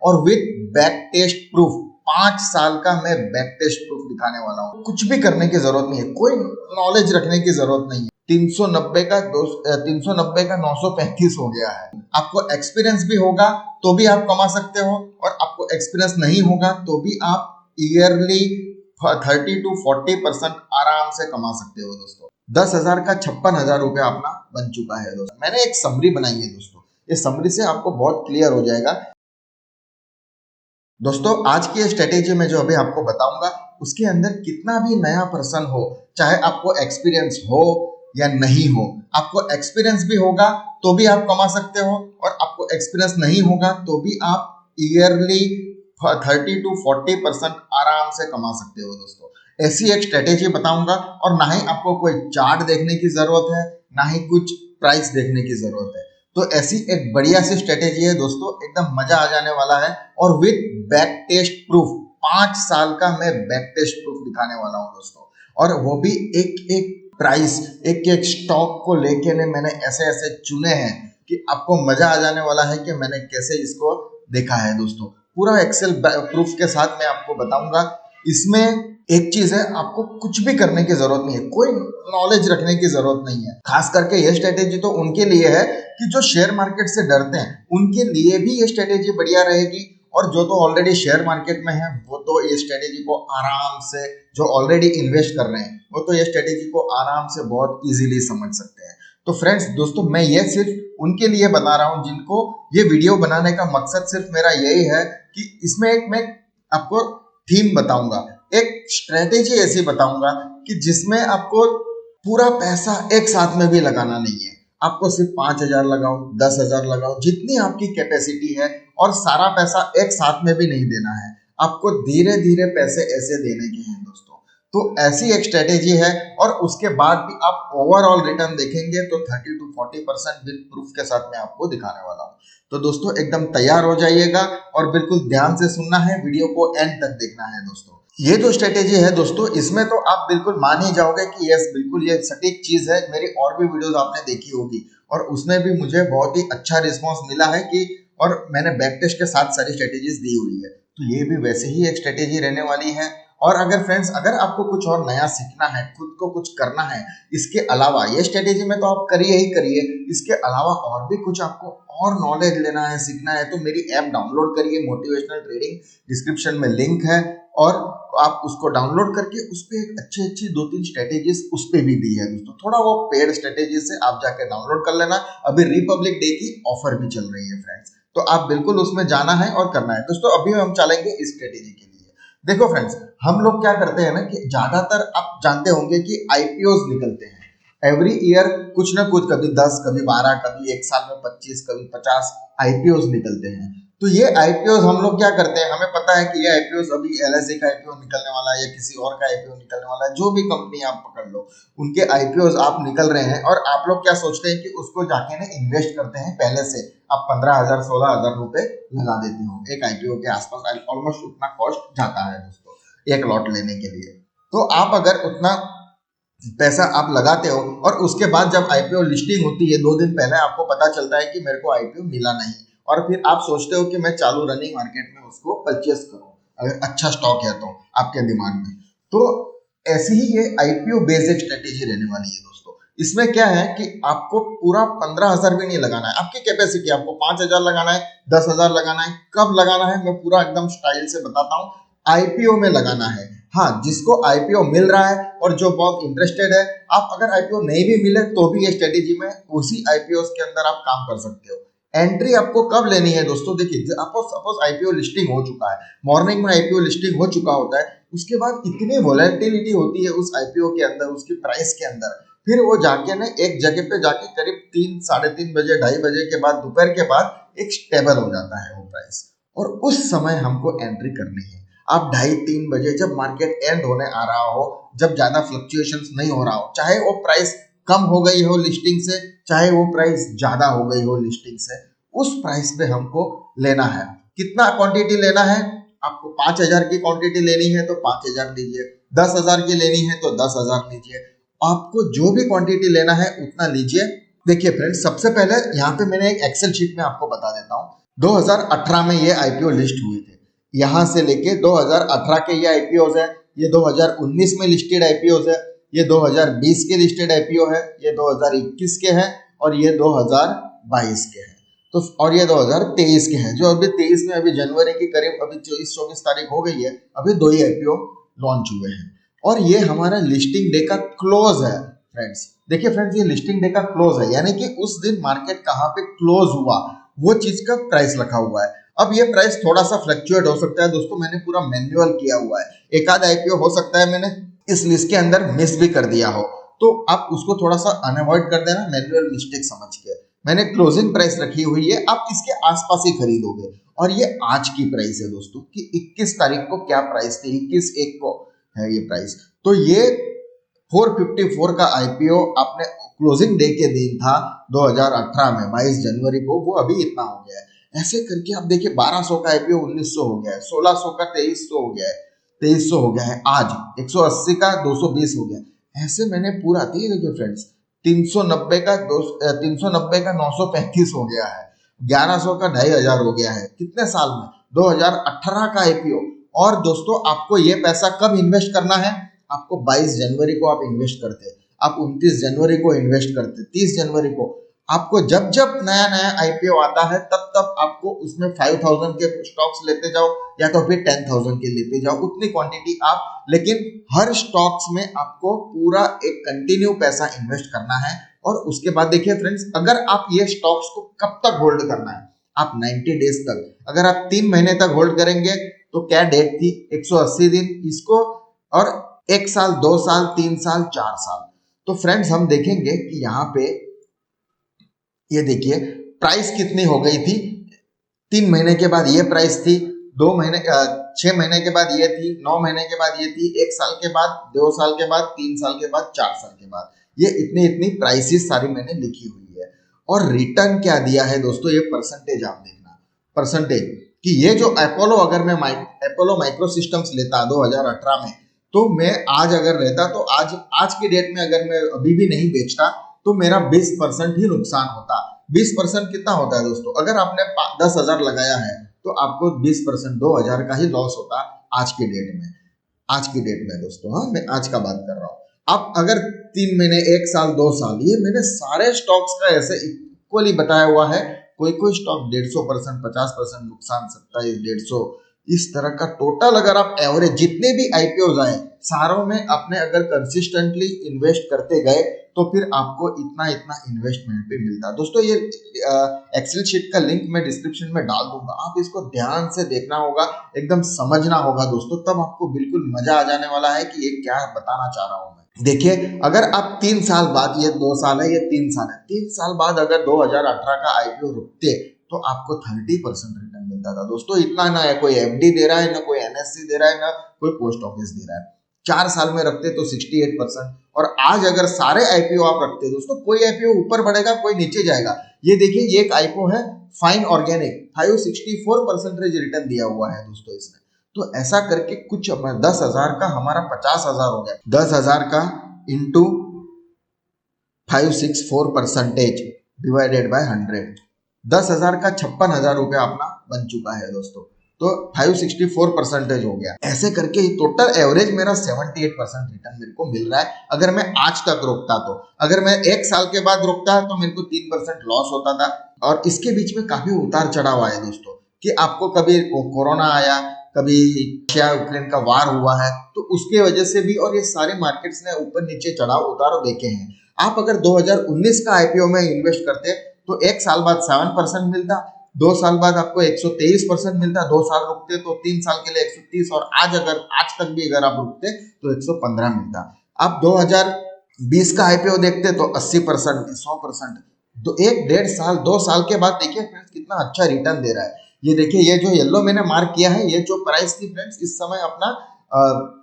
और with back test proof. 5 साल का मैं बैक टेस्ट प्रूफ दिखाने वाला हूँ। कुछ भी करने की जरूरत नहीं है, कोई नॉलेज रखने की जरूरत नहीं है। 390 का 935 हो गया है। आपको एक्सपीरियंस भी होगा तो भी आप कमा सकते हो, और आपको एक्सपीरियंस नहीं होगा तो भी आप ईयरली 30 to 40% आराम से कमा सकते हो दोस्तों। 10,000 का 56,000 रुपया अपना बन चुका है दोस्तों। मैंने एक समरी बनाई है दोस्तों, इस समरी से आपको बहुत क्लियर हो जाएगा दोस्तों। आज की स्ट्रेटेजी में जो अभी आपको बताऊंगा, उसके अंदर कितना भी नया पर्सन हो, चाहे आपको एक्सपीरियंस हो या नहीं हो, आपको एक्सपीरियंस भी होगा तो भी आप कमा सकते हो, और आपको एक्सपीरियंस नहीं होगा तो भी आप ईयरली 30 to 40% आराम से कमा सकते हो दोस्तों। ऐसी एक स्ट्रेटेजी बताऊंगा, और ना ही आपको कोई चार्ट देखने की जरूरत है, ना ही कुछ प्राइस देखने की जरूरत है। तो ऐसी एक बढ़िया सी स्ट्रेटेजी है दोस्तों, एकदम मजा आ जाने वाला है, और विद बैक टेस्ट प्रूफ। 5 साल का मैं बैक टेस्ट प्रूफ दिखाने वाला हूं दोस्तों, और वो भी एक एक प्राइस, एक एक स्टॉक को लेके ने मैंने ऐसे ऐसे चुने हैं कि आपको मजा आ जाने वाला है कि मैंने कैसे इसको देखा है दोस्तों। पूरा एक्सेल प्रूफ के साथ मैं आपको बताऊंगा। इसमें एक चीज है, आपको कुछ भी करने की जरूरत नहीं है, कोई नॉलेज रखने की जरूरत नहीं है। खास करके ये स्ट्रेटेजी तो उनके लिए है कि जो शेयर मार्केट से डरते हैं, उनके लिए भी ये स्ट्रेटेजी बढ़िया रहेगी, और जो तो ऑलरेडी शेयर मार्केट में है वो तो ये स्ट्रेटेजी को आराम से, जो ऑलरेडी इन्वेस्ट कर रहे हैं वो तो ये स्ट्रेटेजी को आराम से बहुत इजीली समझ सकते हैं। तो फ्रेंड्स दोस्तों, मैं ये सिर्फ उनके लिए बता रहा हूं जिनको ये वीडियो बनाने का मकसद सिर्फ मेरा यही है कि इसमें एक मैं आपको थीम बताऊंगा, एक स्ट्रेटेजी ऐसी बताऊंगा कि जिसमें आपको पूरा पैसा एक साथ में भी लगाना नहीं है। आपको सिर्फ 5,000 लगाओ, 10,000 लगाओ, जितनी आपकी कैपेसिटी है, और सारा पैसा एक साथ में भी नहीं देना है। आपको धीरे धीरे पैसे ऐसे देने के हैं दोस्तों। तो ऐसी एक स्ट्रेटेजी है, और उसके बाद भी आप ओवरऑल रिटर्न देखेंगे तो 30 to 40% विद प्रूफ के साथ मैं आपको दिखाने वाला हूँ। तो दोस्तों एकदम तैयार हो जाइएगा, और बिल्कुल ध्यान से सुनना है, वीडियो को एंड तक देखना है दोस्तों। ये जो स्ट्रेटेजी है दोस्तों, इसमें तो आप बिल्कुल मान ही जाओगे कि यस, बिल्कुल ये सटीक चीज है। मेरी और भी वीडियोस आपने देखी होगी, और उसमें भी मुझे बहुत ही अच्छा रिस्पांस मिला है कि, और मैंने बैक टेस्ट के साथ सारी स्ट्रेटेजीज दी हुई है। तो ये भी वैसे ही एक स्ट्रेटेजी रहने वाली है। और अगर फ्रेंड्स, अगर आपको कुछ और नया सीखना है, खुद को कुछ करना है इसके अलावा, ये स्ट्रेटेजी में तो आप करिए ही करिए, इसके अलावा और भी कुछ आपको और नॉलेज लेना है, सीखना है, तो मेरी ऐप डाउनलोड करिए, मोटिवेशनल ट्रेडिंग। डिस्क्रिप्शन में लिंक है, और आप उसको डाउनलोड करके उस पर एक अच्छी अच्छी 2-3 स्ट्रेटेजीज उस पर भी दी है दोस्तों। थोड़ा वो पेड स्ट्रेटेजी से आप जाके डाउनलोड कर लेना। अभी रिपब्लिक डे की ऑफर भी चल रही है फ्रेंड्स, तो आप बिल्कुल उसमें जाना है और करना है दोस्तों। अभी हम चलेंगे इस स्ट्रेटेजी के लिए। देखो फ्रेंड्स, हम लोग क्या करते हैं ना कि ज्यादातर आप जानते होंगे कि आईपीओ निकलते हैं एवरी ईयर, कुछ ना कुछ, कभी 10, कभी 12, कभी एक साल में 25, कभी 50 आईपीओ निकलते हैं। तो ये आईपीओ हम लोग क्या करते हैं, हमें पता है कि ये आईपीओ अभी एलआईसी का आईपीओ निकलने वाला है, या किसी और का आईपीओ निकलने वाला है, जो भी कंपनी आप पकड़ लो उनके आईपीओ आप निकल रहे हैं, और आप लोग क्या सोचते हैं कि उसको जाके ना इन्वेस्ट करते हैं। पहले से आप 15,000 16,000 रुपए लगा देते हो एक आईपीओ के आसपास, ऑलमोस्ट उतना कॉस्ट जाता है दोस्तों एक लॉट लेने के लिए। तो आप अगर उतना पैसा आप लगाते हो, और उसके बाद जब आईपीओ लिस्टिंग होती है 2 दिन पहले आपको पता चलता है कि मेरे को आईपीओ मिला नहीं, और फिर आप सोचते हो कि मैं चालू रनिंग मार्केट में उसको परचेस करूं, अगर अच्छा स्टॉक है तो आपके दिमाग में। तो ऐसी ही ये आईपीओ बेस्ड स्ट्रेटेजी रहने वाली है दोस्तों। इसमें क्या है कि आपको पूरा 15,000 भी नहीं लगाना है, आपकी कैपेसिटी, आपको 5,000 लगाना है, 10,000 लगाना है, कब लगाना है मैं पूरा एकदम स्टाइल से बताता हूँ। आईपीओ में लगाना है। हाँ, जिसको आईपीओ मिल रहा है और जो बहुत इंटरेस्टेड है, आप अगर आईपीओ नहीं भी मिले तो भी ये स्ट्रेटेजी में उसी आईपीओ के अंदर आप काम कर सकते हो। एंट्री आपको कब लेनी है दोस्तों, देखिए आपको सपोज आईपीओ लिस्टिंग हो चुका है, मॉर्निंग में आईपीओ लिस्टिंग हो चुका होता है, उसके बाद इतनी वोलेटिलिटी होती है उस आईपीओ के अंदर, उसकी प्राइस के अंदर, फिर वो जाके ना एक जगह पे जाके करीब 3, 3:30 बजे, 2:30 बजे के बाद, दोपहर के बाद एक स्टेबल हो जाता है वो प्राइस, और उस समय हमको एंट्री करनी है। आप 2:30-3 बजे जब मार्केट एंड होने आ रहा हो, जब ज्यादा फ्लक्चुएशंस नहीं हो रहा हो, चाहे वो प्राइस कम हो गई हो लिस्टिंग से, चाहे वो प्राइस ज्यादा हो गई हो लिस्टिंग से, उस प्राइस पे हमको लेना है। कितना क्वांटिटी लेना है, आपको 5,000 की क्वांटिटी लेनी है तो 5,000 लीजिए, 10,000 की लेनी है तो 10,000 लीजिए, आपको जो भी क्वांटिटी लेना है उतना लीजिए। देखिए फ्रेंड्स, सबसे पहले यहाँ पे मैंने एक एक्सेल शीट में आपको बता देता हूँ 2018 में ये आईपीओ लिस्ट हुए थे। यहां से लेके 2018 के ये आईपीओ है, ये 2019 में लिस्टेड आईपीओ है, ये 2020 के लिस्टेड आईपीओ है, ये 2021 के हैं और ये 2022 के हैं। तो और ये 2023 के हैं, जो अभी 23 में, अभी जनवरी की करीब अभी 24 तारीख हो गई है, अभी 2 ही आईपीओ लॉन्च हुए हैं। और ये हमारा लिस्टिंग डे का क्लोज है फ्रेंड्स। देखिए फ्रेंड्स, ये लिस्टिंग डे का क्लोज है, यानी कि उस दिन मार्केट कहाँ पे क्लोज हुआ वो चीज का प्राइस लिखा हुआ है। अब ये प्राइस थोड़ा सा फ्लक्चुएट हो सकता है दोस्तों, मैंने पूरा मैन्युअल किया हुआ है। एक आध आईपीओ हो सकता है मैंने इस लिस्ट के अंदर मिस भी कर दिया हो, तो आप उसको थोड़ा सा अनअवॉइड कर देना, मैन्युअल मिस्टेक समझ के। मैंने क्लोजिंग प्राइस रखी हुई है, आप इसके आसपास ही खरीदोगे। और ये आज की प्राइस है दोस्तों, कि 21 तारीख को क्या प्राइस थी, 21/1 को है ये प्राइस। तो ये 454 का आईपीओ आपने क्लोजिंग डे के दिन था 2018 में 22 जनवरी को, वो अभी इतना हो गया है। ऐसे करके आप देखिए 1200 का आईपीओ 1900 हो गया है, 1600 का 2300 हो गया है, 2300 हो गया है, आज 180 का 220 हो गया है। ऐसे मैंने पूरा देखिए फ्रेंड्स, 390 का 390 का 935 हो गया है, 1100 का 2500 हो गया है। कितने साल में? 2018 का आईपीओ। और दोस्तों आपको ये पैसा कब इन्वेस्ट करना है? आपको 22 जनवरी को आप इन्वेस्ट करते, आप 29 जनवरी को इन्वेस्ट करते, 30 जनवरी को। आपको जब जब नया नया आईपीओ आता है तब तब आपको उसमें 5000 के स्टॉक्स लेते जाओ, या तो फिर 10,000 के लेते जाओ, उतनी क्वांटिटी आप। लेकिन हर स्टॉक्स में आपको पूरा एक कंटिन्यू पैसा इन्वेस्ट करना है। और उसके बाद देखिए फ्रेंड्स, अगर आप ये स्टॉक्स को कब तक होल्ड करना है, आप 90 डेज तक, अगर आप 3 महीने तक होल्ड करेंगे तो क्या डेट थी, 180 दिन इसको, और 1 साल, 2 साल, 3 साल, 4 साल। तो फ्रेंड्स हम देखेंगे कि यहाँ पे ये देखिए प्राइस कितनी हो गई थी। 3 महीने के बाद ये प्राइस थी, 2 महीने 6 महीने के बाद ये थी, 9 महीने के बाद ये थी, 1 साल के बाद, 2 साल के बाद, 3 साल के बाद, 4 साल के बाद, ये इतनी इतनी प्राइसेस सारी मैंने लिखी हुई है। और रिटर्न क्या दिया है दोस्तों, ये परसेंटेज आप देखना, परसेंटेज कि ये जो अपोलो, अगर मैं अपोलो माइक्रो सिस्टम्स लेता 2018 में, तो मैं आज अगर रहता, तो आज की डेट में अगर मैं अभी भी नहीं बेचता तो मेरा 20% ही नुकसान होता। 20% कितना होता है दोस्तों? अगर आपने 10,000 लगाया है तो आपको 20% 2,000 का ही लॉस होता आज की डेट में। आज की डेट में दोस्तों, हाँ मैं आज का बात कर रहा हूँ। अब अगर 3 महीने, 1 साल, 2 साल, ये मैंने सारे स्टॉक्स का ऐसे इक्वली बताया हुआ है। कोई कोई स्टॉक 150%, 50% नुकसान, 27, 150, इस तरह का टोटल। अगर आप एवरेज जितने भी आईपीओ आए सारों में अपने अगर कंसिस्टेंटली इन्वेस्ट करते गए तो फिर आपको इतना इतना इन्वेस्टमेंट पे मिलता है दोस्तों। ये एक्सेल शीट का लिंक मैं डिस्क्रिप्शन में डाल दूंगा, आप इसको ध्यान से देखना होगा, एकदम समझना होगा दोस्तों, तब आपको बिल्कुल मजा आ जाने वाला है कि ये क्या बताना चाह रहा हूं मैं। देखिए अगर आप 3 साल बाद, ये 2 साल है, ये 3 साल है, 3 साल बाद अगर 2018 का आईपीओ रुकते तो आपको 30% रिटर्न मिलता था दोस्तों। इतना ना है कोई एफडी दे रहा है, ना कोई एनएससी दे रहा है, ना कोई पोस्ट ऑफिस दे रहा है। 4 साल में रखते तो 68%। और आज अगर सारे आईपीओ आप रखते दोस्तों, कोई आईपीओ ऊपर बढ़ेगा, कोई नीचे जाएगा। ये देखिए ये एक आईपीओ है फाइन ऑर्गेनिक, 564% रिटर्न दिया हुआ है दोस्तों इसने। तो ऐसा करके कुछ 10,000 का हमारा 50,000 हो गया। 10,000 का इंटू 564% डिवाइडेड बाय 100, 10,000 का 56,000 रुपया अपना बन चुका है दोस्तों। तो 564% हो गया। ऐसे करके टोटल एवरेज मेरा 78% रिटर्न मेरे को मिल रहा है अगर मैं आज तक रोकता तो। अगर मैं 1 साल के बाद रोकता तो मेरे को 3% लॉस होता था। और इसके बीच में काफी उतार चढ़ाव आया दोस्तों, कि आपको कभी कोरोना आया, कभी रशिया यूक्रेन का वार हुआ है, तो उसके वजह से भी, और ये सारे मार्केट्स ने ऊपर नीचे चढ़ाव उतार देखे हैं। आप अगर 2019 का आईपीओ में इन्वेस्ट करते तो 1 साल बाद 7% मिलता, 2 साल बाद आपको 123% मिलता, 2 साल रुकते तो 3 साल के लिए 130, और आज तक भी अगर आप रुकते तो 115 मिलता। आप 2020 का आईपीओ देखते तो 80%, 100%। तो 1 1.5 साल, 2 साल के बाद देखिए फ्रेंड्स कितना अच्छा रिटर्न दे रहा है। ये देखिए, ये जो येलो मैंने मार्क किया है, ये जो प्राइस थी फ्रेंड्स, इस समय अपना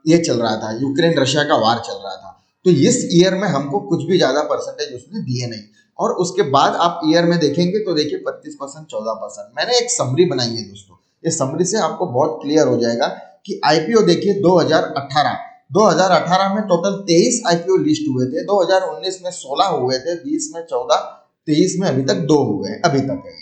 ये चल रहा था, यूक्रेन रशिया का वार चल रहा था। तो इस ईयर में हमको कुछ भी ज्यादा परसेंटेज उसने दिए नहीं। और उसके बाद आप ईयर में देखेंगे तो देखिए 25%, 14%। मैंने एक समरी बनाई है दोस्तों, इस समरी से आपको बहुत क्लियर हो जाएगा कि आईपीओ देखिए 2018 में टोटल 23 आईपीओ लिस्ट हुए थे, 2019 में 16 हुए थे, 20 में 14, 23 में अभी तक 2 हुए हैं, अभी तक है।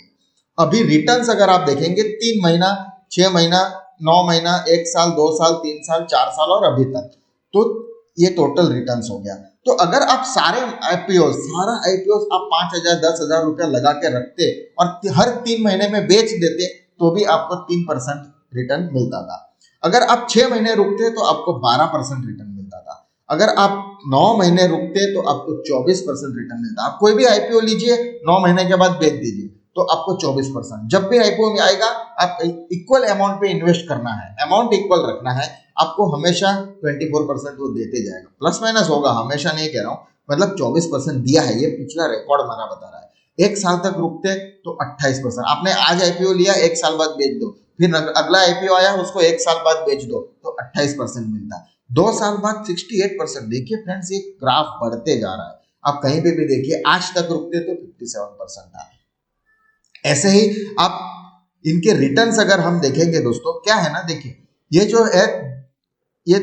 अभी रिटर्न्स अगर आप देखेंगे 3 महीना, 6 महीना, 9 महीना, 1 साल, 2 साल, 3 साल, 4 साल और अभी तक, तो ये टोटल रिटर्न्स हो गया। तो अगर आप सारा आईपीओ आप 5,000 10,000 रुपया लगा के रखते और हर 3 महीने में बेच देते तो भी आपको 3% रिटर्न मिलता था। अगर आप 6 महीने रुकते तो आपको 12% रिटर्न मिलता था। अगर आप 9 महीने रुकते तो आपको 24% रिटर्न मिलता। आप कोई भी आईपीओ लीजिए, 9 महीने के बाद बेच दीजिए तो आपको 24%। जब भी आईपीओ में आएगा आप इक्वल अमाउंट पे इन्वेस्ट करना है, अमाउंट इक्वल रखना है, आपको हमेशा 24% वो देते जाएगा। प्लस माइनस होगा, हमेशा नहीं कह रहा हूँ, मतलब 24% दिया है, ये पिछला रिकॉर्ड हमारा बता रहा है। 1 साल तक रुकते तो 28%। आपने आज आईपीओ लिया, 1 साल बाद बेच दो, फिर अगला आईपीओ आया उसको 1 साल बाद बेच दो तो 28% मिलता। 2 साल बाद 68%। देखिए फ्रेंड्स, ये ग्राफ बढ़ते जा रहा है। आप कहीं पे भी देखिए, आज तक रुकते तो 57% था। ऐसे ही आप इनके रिटर्न्स अगर हम देखेंगे दोस्तों, क्या है ना, देखिए ये जो है, ये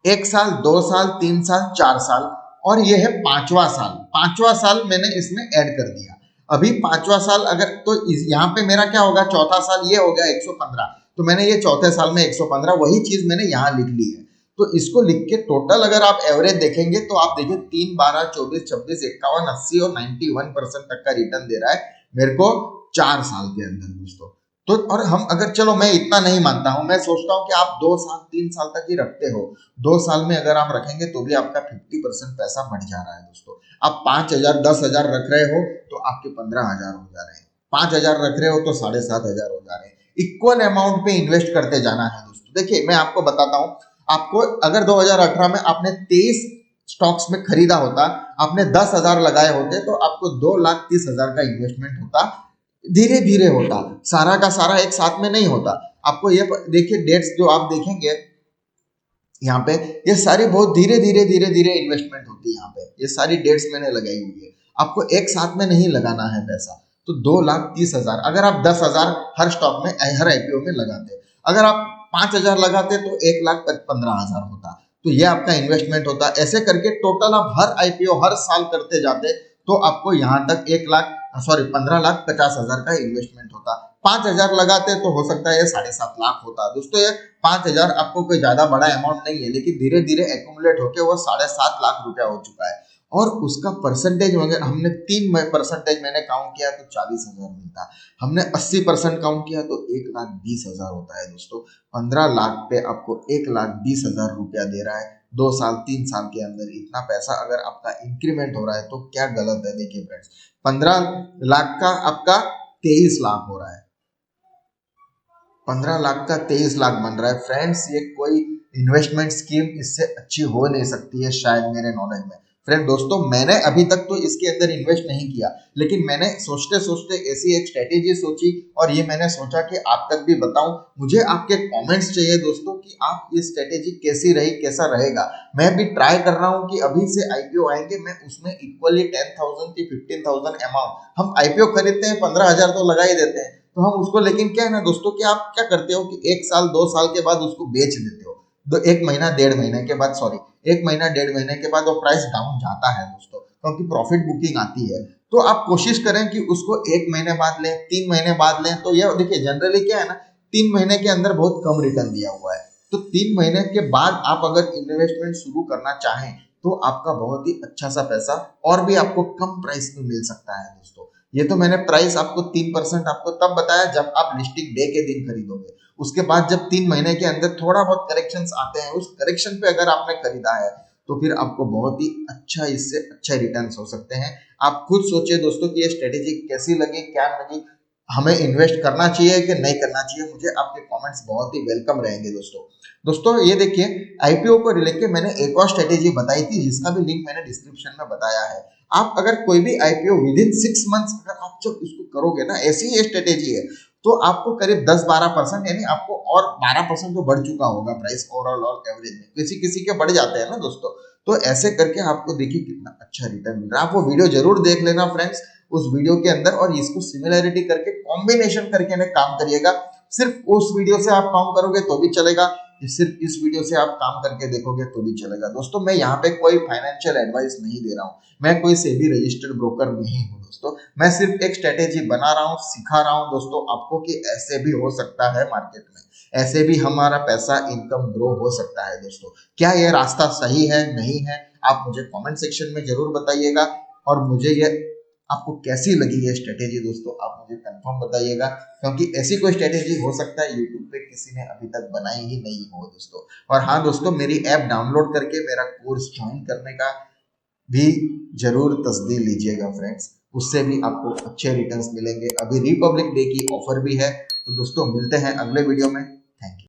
1 साल, 2 साल, 3 साल, 4 साल और ये है 5वां साल। 5वां साल मैंने इसमें ऐड कर दिया। अभी 5वां साल अगर, तो यहाँ पे मेरा क्या होगा, चौथा साल ये हो गया 115, तो मैंने ये चौथे साल में 115 वही चीज मैंने यहाँ लिख ली है। तो इसको लिख के टोटल अगर आप एवरेज देखेंगे तो आप देखिए 3, 12, 24, 26, 51, 80 और 91% तक का रिटर्न दे रहा है मेरे को 4 साल के अंदर दोस्तों। तो और हम अगर, चलो मैं इतना नहीं मानता हूं, मैं सोचता हूं कि आप 2 साल 3 साल तक ही रखते हो। 2 साल में अगर आप रखेंगे तो भी आपका 50% पैसा बढ़ जा रहा है दोस्तों। आप 5,000 10,000 रख रहे हो तो आपके 15,000 हो जा रहे हैं, 5,000 रख रहे हो तो 7,500 हो जा रहे हैं। इक्वल अमाउंट पे इन्वेस्ट करते जाना है दोस्तों। देखिए मैं आपको बताता हूं, आपको अगर 2018 में आपने 23 स्टॉक्स में खरीदा होता, आपने 10,000 लगाए होते तो आपको 2,30,000 का इन्वेस्टमेंट होता। धीरे धीरे होता, सारा का सारा एक साथ में नहीं होता। आपको ये देखिए डेट्स जो आप देखेंगे यहाँ पे, ये सारी बहुत धीरे धीरे धीरे धीरे इन्वेस्टमेंट होती है। यहाँ पे ये सारी डेट्स मैंने लगाई हुई है। आपको एक साथ में नहीं लगाना है पैसा। तो 2,30,000 अगर आप 10,000 हर स्टॉक में, हर आईपीओ में लगाते, अगर आप 5,000 लगाते तो 1,15,000 होता। तो ये आपका इन्वेस्टमेंट होता। ऐसे करके टोटल आप हर आईपीओ हर साल करते जाते तो आपको यहाँ तक 15,50,000 का इन्वेस्टमेंट होता। 5,000 लगाते तो हो सकता है ये 7.5 लाख होता। दोस्तों ये 5,000 आपको कोई ज्यादा बड़ा अमाउंट नहीं है, लेकिन धीरे धीरे एक्यूमुलेट होकर वो 7.5 लाख रुपया हो चुका है। और उसका परसेंटेज अगर हमने 3% मैंने काउंट किया तो 40,000 मिलता। हमने 80% काउंट किया तो 1,20,000 होता है दोस्तों। 15 लाख पे आपको 1,20,000 रुपया दे रहा है 2 साल 3 साल के अंदर। इतना पैसा अगर आपका इंक्रीमेंट हो रहा है तो क्या गलत है। देखिए फ्रेंड्स, 15 लाख का आपका 23 लाख हो रहा है, 15 लाख का 23 लाख बन रहा है। फ्रेंड्स ये कोई इन्वेस्टमेंट स्कीम इससे अच्छी हो नहीं सकती है शायद मेरे नॉलेज में। फ्रेंड दोस्तों, मैंने अभी तक तो इसके अंदर इन्वेस्ट नहीं किया, लेकिन मैंने सोचते सोचते ऐसी एक स्ट्रेटेजी सोची और ये मैंने सोचा कि आप तक भी बताऊं। मुझे आपके कमेंट्स चाहिए दोस्तों कि आप ये स्ट्रेटेजी कैसी रही, कैसा रहेगा। मैं भी ट्राई कर रहा हूं कि अभी से आईपीओ आएंगे मैं उसमें इक्वली 10,000 की 15,000 अमाउंट, हम आईपीओ खरीदते हैं 15,000 तो लगा ही देते हैं तो हम उसको, लेकिन क्या है ना दोस्तों कि आप क्या करते हो कि 1 साल 2 साल के बाद उसको बेच देते हो। 1 महीना 1.5 महीने के बाद, सॉरी 1 महीना 1.5 महीने के बाद वो प्राइस डाउन जाता है दोस्तों, क्योंकि प्रॉफिट बुकिंग आती है। तो आप कोशिश करें कि उसको 1 महीने बाद लें, 3 महीने बाद लें। तो ये देखिए जनरली क्या है ना, 3 महीने के अंदर बहुत कम रिटर्न दिया हुआ है। तो 3 महीने के बाद आप अगर इन्वेस्टमेंट शुरू करना चाहें तो आपका बहुत ही अच्छा सा पैसा और भी आपको कम प्राइस में मिल सकता है दोस्तों। ये तो मैंने प्राइस आपको 3% आपको तब बताया जब आप लिस्टिंग डे के दिन खरीदोगे। उसके बाद जब 3 महीने के अंदर थोड़ा बहुत करेक्शंस आते हैं, उस करेक्शन पे अगर आपने खरीदा है तो फिर आपको बहुत ही अच्छा, इससे अच्छे रिटर्न्स हो सकते हैं। आप खुद सोचिए दोस्तों कि ये स्ट्रेटेजी कैसी लगी, क्या लगी, हमें इन्वेस्ट करना चाहिए कि नहीं करना चाहिए। मुझे आपके कमेंट्स बहुत ही वेलकम रहेंगे दोस्तों ये देखिए आईपीओ को रिलेटेड मैंने एक और स्ट्रेटेजी बताई थी जिसका भी लिंक मैंने डिस्क्रिप्शन में बताया है। आप अगर कोई भी आईपीओ विदिन 6 मंथ्स अगर आप जब इसको करोगे ना, ऐसी ही स्ट्रेटेजी है, तो आपको करीब 10-12% यानी आपको और 12% तो बढ़ चुका होगा प्राइस ओवरऑल एवरेज में। किसी किसी के बढ़ जाते हैं ना दोस्तों। तो ऐसे करके आपको देखिए कितना अच्छा रिटर्न मिल रहा है। आप वो वीडियो जरूर देख लेना फ्रेंड्स उस वीडियो के अंदर, और इसको सिमिलरिटी करके कॉम्बिनेशन करके ना काम करिएगा। सिर्फ उस वीडियो से आप काम करोगे तो भी चलेगा, सिर्फ इस वीडियो से आप काम करके देखोगे तो भी चलेगा। दोस्तों मैं यहाँ पे कोई फाइनेंशियल एडवाइस नहीं दे रहा हूँ, मैं कोई सेबी रजिस्टर्ड ब्रोकर नहीं हूँ दोस्तों। मैं सिर्फ एक स्ट्रेटेजी बना रहा हूँ, सिखा रहा हूँ दोस्तों आपको कि ऐसे भी हो सकता है मार्केट में, ऐसे भी हमारा पैसा इनकम ग्रो हो सकता है दोस्तों। क्या ये रास्ता सही है नहीं है, आप मुझे कमेंट सेक्शन में जरूर बताइएगा। और मुझे ये आपको कैसी लगी ये स्ट्रेटेजी दोस्तों, आप मुझे कंफर्म बताइएगा, क्योंकि ऐसी कोई स्ट्रेटेजी हो सकता है यूट्यूब पे किसी ने अभी तक बनाई ही नहीं हो दोस्तों। और हाँ दोस्तों, मेरी ऐप डाउनलोड करके मेरा कोर्स ज्वाइन करने का भी जरूर तस्दीक लीजिएगा फ्रेंड्स, उससे भी आपको अच्छे रिटर्न्स मिलेंगे। अभी रिपब्लिक डे की ऑफर भी है। तो दोस्तों मिलते हैं अगले वीडियो में। Thank you.